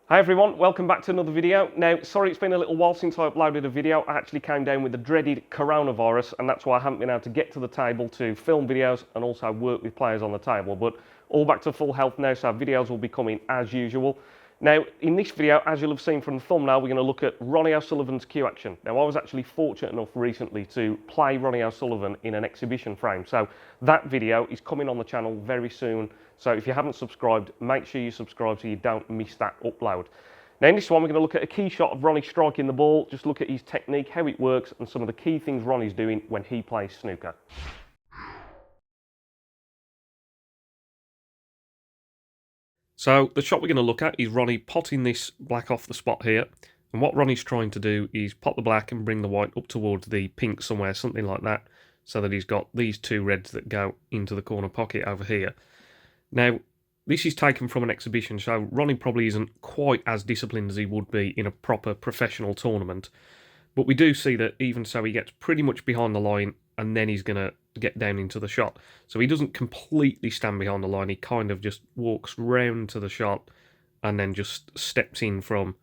Hi everyone, welcome back to another video. Now, sorry it's been a little while since I uploaded a video. I actually came down with the dreaded coronavirus, and that's why I haven't been able to get to the table to film videos and also work with players on the table. But all back to full health now, so videos will be coming as usual. Now, in this video, as you'll have seen from the thumbnail, we're going to look at Ronnie O'Sullivan's cue action. Now, I was actually fortunate enough recently to play Ronnie O'Sullivan in an exhibition frame. So that video is coming on the channel very soon. So if you haven't subscribed, make sure you subscribe so you don't miss that upload. Now in this one, we're going to look at a key shot of Ronnie striking the ball, just look at his technique, how it works, and some of the key things Ronnie's doing when he plays snooker. So the shot we're going to look at is Ronnie potting this black off the spot here. And what Ronnie's trying to do is pot the black and bring the white up towards the pink somewhere, something like that, so that he's got these two reds that go into the corner pocket over here. Now, this is taken from an exhibition, so Ronnie probably isn't quite as disciplined as he would be in a proper professional tournament. But we do see that even so, he gets pretty much behind the line, and then he's going to get down into the shot. So he doesn't completely stand behind the line, he kind of just walks round to the shot, and then just steps in from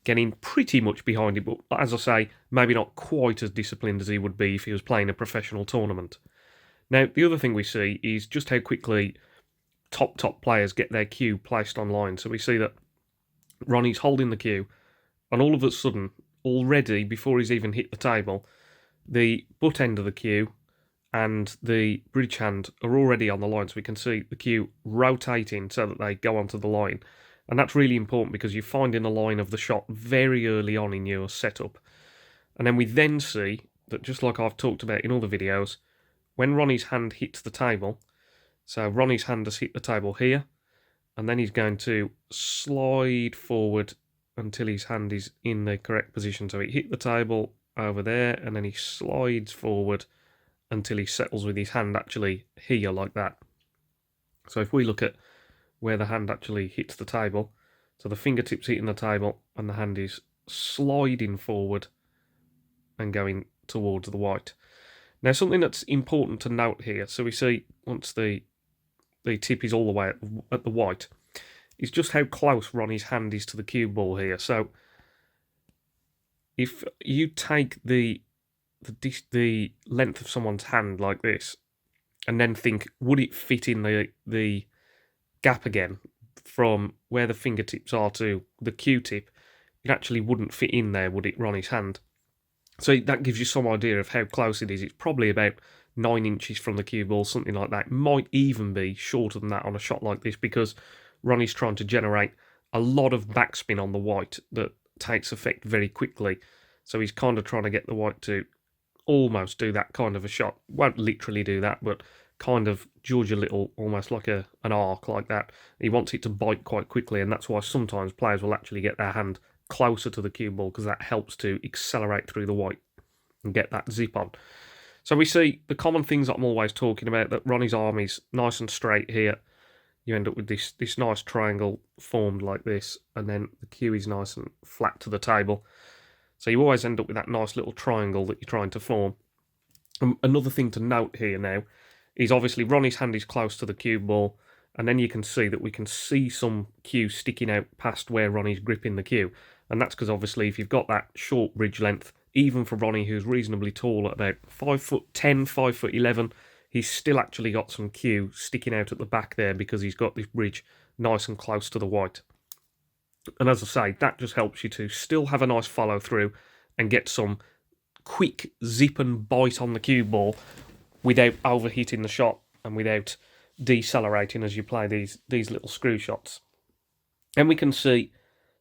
getting pretty much behind it. But as I say, maybe not quite as disciplined as he would be if he was playing a professional tournament. Now, the other thing we see is just how quickly top players get their cue placed online. So we see that Ronnie's holding the cue, and all of a sudden, already before he's even hit the table, the butt end of the cue and the bridge hand are already on the line. So we can see the cue rotating so that they go onto the line. And that's really important because you're finding the line of the shot very early on in your setup. And then we then see that, just like I've talked about in other videos, when Ronnie's hand hits the table, so Ronnie's hand has hit the table here, and then he's going to slide forward until his hand is in the correct position. So he hit the table over there, and then he slides forward until he settles with his hand actually here like that. So if we look at where the hand actually hits the table, so the fingertips hitting the table, and the hand is sliding forward and going towards the white. Now, something that's important to note here, so we see once the tip is all the way at the white, is just how close Ronnie's hand is to the cue ball here. So if you take the length of someone's hand like this, and then think, would it fit in the gap again from where the fingertips are to the cue tip, it actually wouldn't fit in there, would it, Ronnie's hand? So that gives you some idea of how close it is. It's probably about 9 inches from the cue ball, something like that. It might even be shorter than that on a shot like this, because Ronnie's trying to generate a lot of backspin on the white that takes effect very quickly. So he's kind of trying to get the white to almost do that kind of a shot. Won't literally do that, but kind of Georgia little, almost like an arc like that. He wants it to bite quite quickly, and that's why sometimes players will actually get their hand closer to the cue ball, because that helps to accelerate through the white and get that zip on. So we see the common things that I'm always talking about, that Ronnie's arm is nice and straight here. You end up with this nice triangle formed like this, and then the cue is nice and flat to the table. So you always end up with that nice little triangle that you're trying to form. Another thing to note here now is obviously Ronnie's hand is close to the cue ball, and then you can see that we can see some cue sticking out past where Ronnie's gripping the cue. And that's because obviously if you've got that short bridge length, even for Ronnie, who's reasonably tall at about 5'10", 5'11", he's still actually got some cue sticking out at the back there because he's got this bridge nice and close to the white. And as I say, that just helps you to still have a nice follow through and get some quick zip and bite on the cue ball without overheating the shot and without decelerating as you play these little screw shots. And we can see,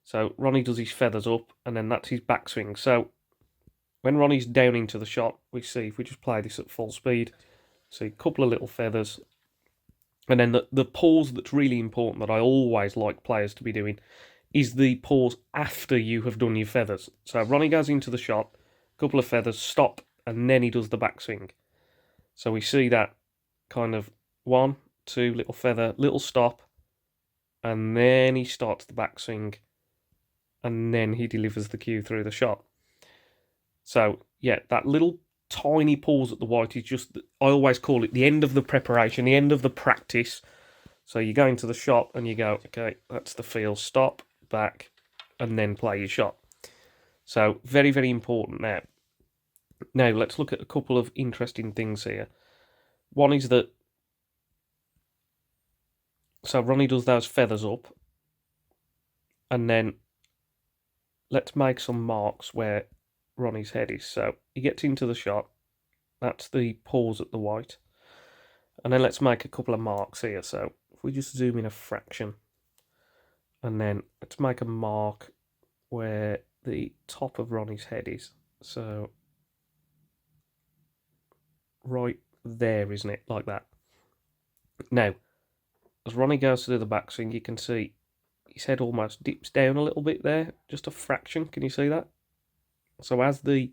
so Ronnie does his feathers up, and then that's his backswing. So when Ronnie's down into the shot, we see, if we just play this at full speed, see a couple of little feathers. And then the pause that's really important, that I always like players to be doing, is the pause after you have done your feathers. So Ronnie goes into the shot, a couple of feathers, stop, and then he does the backswing. So we see that kind of 1, 2, little feather, little stop, and then he starts the backswing, and then he delivers the cue through the shot. So, yeah, that little tiny pause at the white is just, I always call it the end of the preparation, the end of the practice. So you go into the shot and you go, okay, that's the feel, stop, back, and then play your shot. So very, very important now. Now let's look at a couple of interesting things here. One is that, so Ronnie does those feathers up, and then let's make some marks where Ronnie's head is. So he gets into the shot, that's the pause at the white, and then let's make a couple of marks here. So if we just zoom in a fraction, and then let's make a mark where the top of Ronnie's head is. So right there, isn't it? Like that. Now, as Ronnie goes to do the backswing, you can see his head almost dips down a little bit there, just a fraction. Can you see that? So as the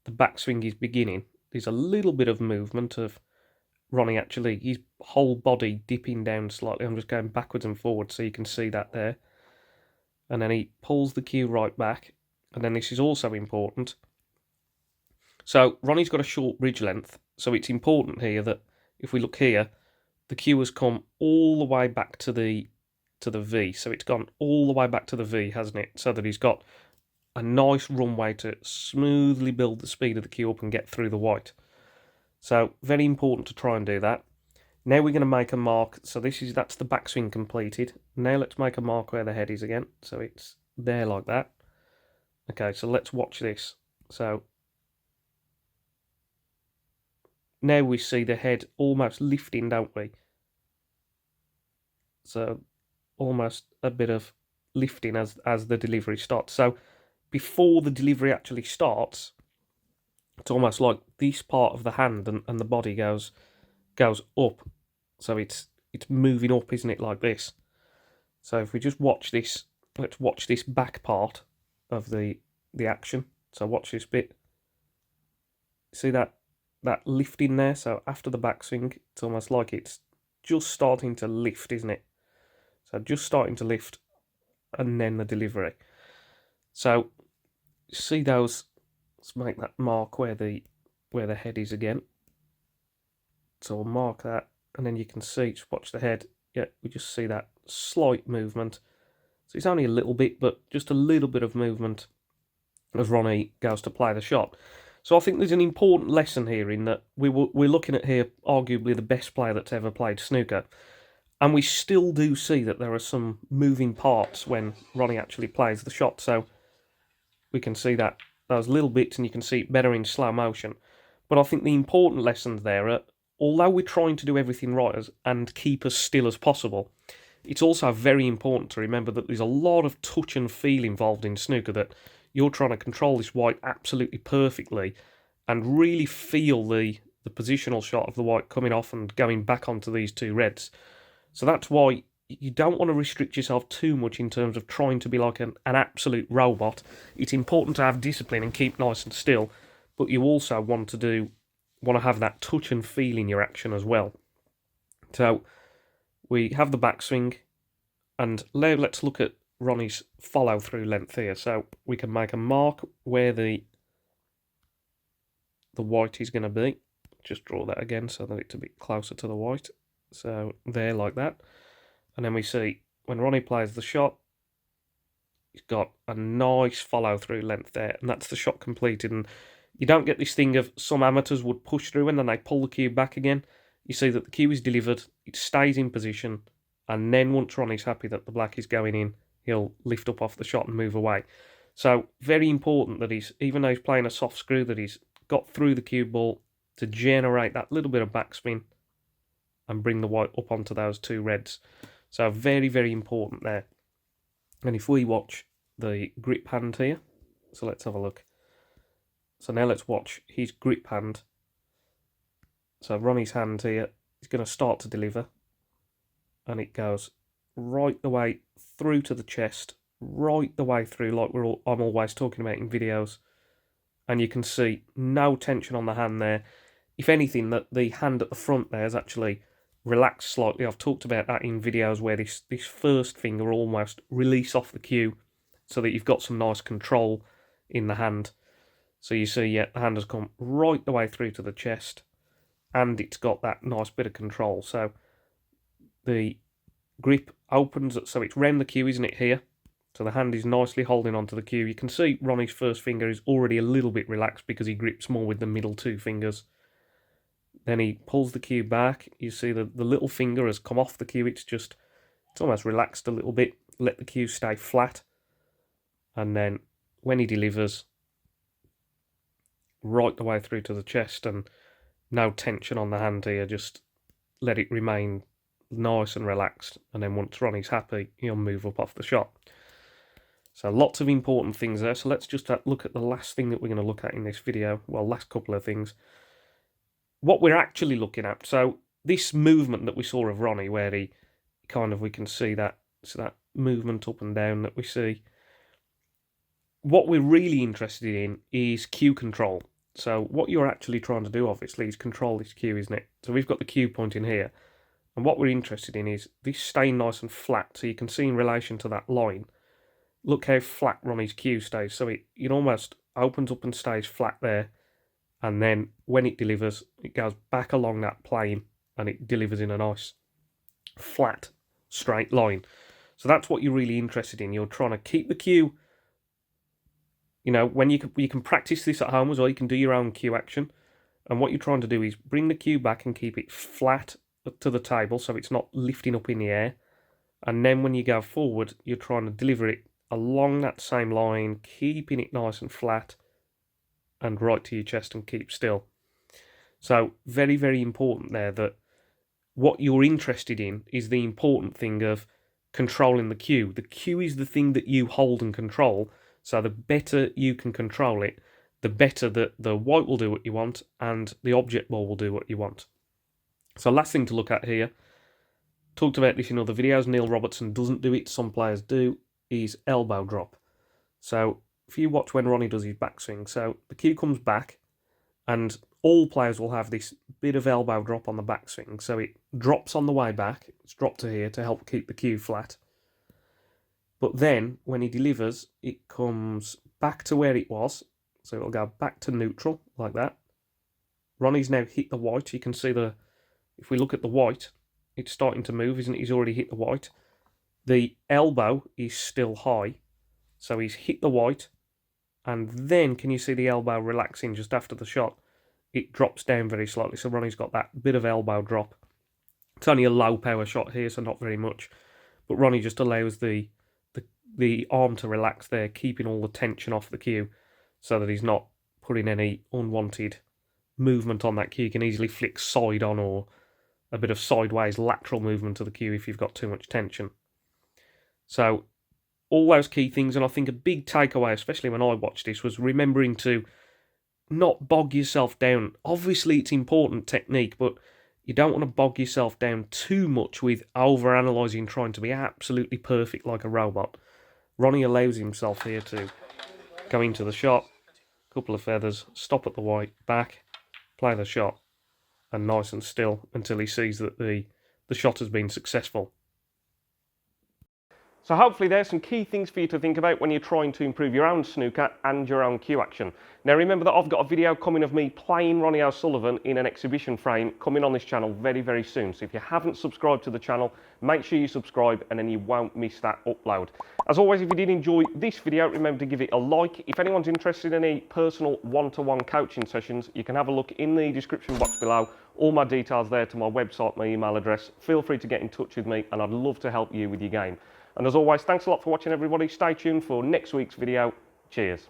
backswing is beginning, there's a little bit of movement of Ronnie actually, his whole body dipping down slightly. I'm just going backwards and forwards so you can see that there. And then he pulls the cue right back. And then this is also important. So Ronnie's got a short bridge length, so it's important here that if we look here, the cue has come all the way back to the V. So it's gone all the way back to the V, hasn't it? So that he's got a nice runway to smoothly build the speed of the cue up and get through the white. So very important to try and do that. Now we're going to make a mark. So that's the backswing completed. Now let's make a mark where the head is again. So it's there like that. Okay, so let's watch this. So now we see the head almost lifting, don't we? So almost a bit of lifting as the delivery starts. So before the delivery actually starts, it's almost like this part of the hand and the body goes up. So it's moving up, isn't it, like this? So if we just watch this, let's watch this back part of the action. So watch this bit. See that lifting there? So after the backswing, it's almost like it's just starting to lift, isn't it? So just starting to lift, and then the delivery. So see those. Let's make that mark where the head is again. So we'll mark that, and then you can see, just watch the head. Yeah, we just see that slight movement. So it's only a little bit, but just a little bit of movement as Ronnie goes to play the shot. So I think there's an important lesson here in that we're looking at here arguably the best player that's ever played snooker. And we still do see that there are some moving parts when Ronnie actually plays the shot. So we can see that those little bits, and you can see it better in slow motion. But I think the important lessons there are, although we're trying to do everything right and keep as still as possible, it's also very important to remember that there's a lot of touch and feel involved in snooker, that you're trying to control this white absolutely perfectly and really feel the positional shot of the white coming off and going back onto these two reds. So that's why you don't want to restrict yourself too much in terms of trying to be like an absolute robot. It's important to have discipline and keep nice and still, but you also want to have that touch and feel in your action as well. So we have the backswing, and now let's look at Ronnie's follow-through length here. So we can make a mark where the white is going to be. Just draw that again so that it's a bit closer to the white. So there, like that. And then we see when Ronnie plays the shot, he's got a nice follow-through length there, and that's the shot completed. And you don't get this thing of some amateurs would push through and then they pull the cue back again. You see that the cue is delivered, it stays in position, and then once Ronnie's happy that the black is going in, he'll lift up off the shot and move away. So very important that even though he's playing a soft screw, that he's got through the cue ball to generate that little bit of backspin and bring the white up onto those two reds. So very, very important there. And if we watch the grip hand here, so let's have a look. So now let's watch his grip hand. So Ronnie's hand here is going to start to deliver, and it goes right the way through to the chest, right the way through, like I'm always talking about in videos. And you can see no tension on the hand there. If anything, that the hand at the front there is actually relaxed slightly. I've talked about that in videos where this first finger will almost release off the cue so that you've got some nice control in the hand. So you see, yeah, the hand has come right the way through to the chest, and it's got that nice bit of control. So the grip opens, so it's round the cue, isn't it, here? So the hand is nicely holding onto the cue. You can see Ronnie's first finger is already a little bit relaxed because he grips more with the middle two fingers. Then he pulls the cue back. You see the little finger has come off the cue. It's almost relaxed a little bit. Let the cue stay flat. And then when he delivers, right the way through to the chest, and no tension on the hand here, just let it remain nice and relaxed. And then once Ronnie's happy, he'll move up off the shot. So lots of important things there. So let's just look at the last thing that we're going to look at in this video. Well, last couple of things. What we're actually looking at. So this movement that we saw of Ronnie, where he we can see that, so that movement up and down that we see. What we're really interested in is cue control. So what you're actually trying to do, obviously, is control this cue, isn't it? So we've got the cue point in here. And what we're interested in is this staying nice and flat. So you can see in relation to that line, look how flat Ronnie's cue stays. So it almost opens up and stays flat there. And then when it delivers, it goes back along that plane and it delivers in a nice flat, straight line. So that's what you're really interested in. You're trying to keep the cue. You know, when you can practice this at home as well. You can do your own cue action. And what you're trying to do is bring the cue back and keep it flat to the table so it's not lifting up in the air. And then when you go forward, you're trying to deliver it along that same line, keeping it nice and flat and right to your chest and keep still. So very, very important there that what you're interested in is the important thing of controlling the cue. The cue is the thing that you hold and control. So the better you can control it, the better that the white will do what you want and the object ball will do what you want. So last thing to look at here, talked about this in other videos, Neil Robertson doesn't do it, some players do, is elbow drop. So if you watch when Ronnie does his backswing, so the cue comes back and all players will have this bit of elbow drop on the backswing. So it drops on the way back, it's dropped to here to help keep the cue flat. But then when he delivers, it comes back to where it was. So it'll go back to neutral like that. Ronnie's now hit the white. You can see if we look at the white, it's starting to move, isn't it? He's already hit the white. The elbow is still high. So he's hit the white. And then can you see the elbow relaxing just after the shot? It drops down very slightly. So Ronnie's got that bit of elbow drop. It's only a low power shot here, so not very much. But Ronnie just allows the arm to relax there, keeping all the tension off the cue so that he's not putting any unwanted movement on that cue. You can easily flick side on or a bit of sideways lateral movement to the cue if you've got too much tension. So all those key things, and I think a big takeaway, especially when I watched this, was remembering to not bog yourself down. Obviously it's important technique, but you don't want to bog yourself down too much with over-analysing, trying to be absolutely perfect like a robot. Ronnie allows himself here to go into the shot, couple of feathers, stop at the white, back, play the shot, and nice and still until he sees that the shot has been successful. So hopefully there's some key things for you to think about when you're trying to improve your own snooker and your own cue action. Now remember that I've got a video coming of me playing Ronnie O'Sullivan in an exhibition frame coming on this channel very, very soon. So if you haven't subscribed to the channel, make sure you subscribe and then you won't miss that upload. As always, if you did enjoy this video, remember to give it a like. If anyone's interested in any personal one-to-one coaching sessions, you can have a look in the description box below. All my details there to my website, my email address. Feel free to get in touch with me and I'd love to help you with your game. And as always, thanks a lot for watching everybody. Stay tuned for next week's video. Cheers.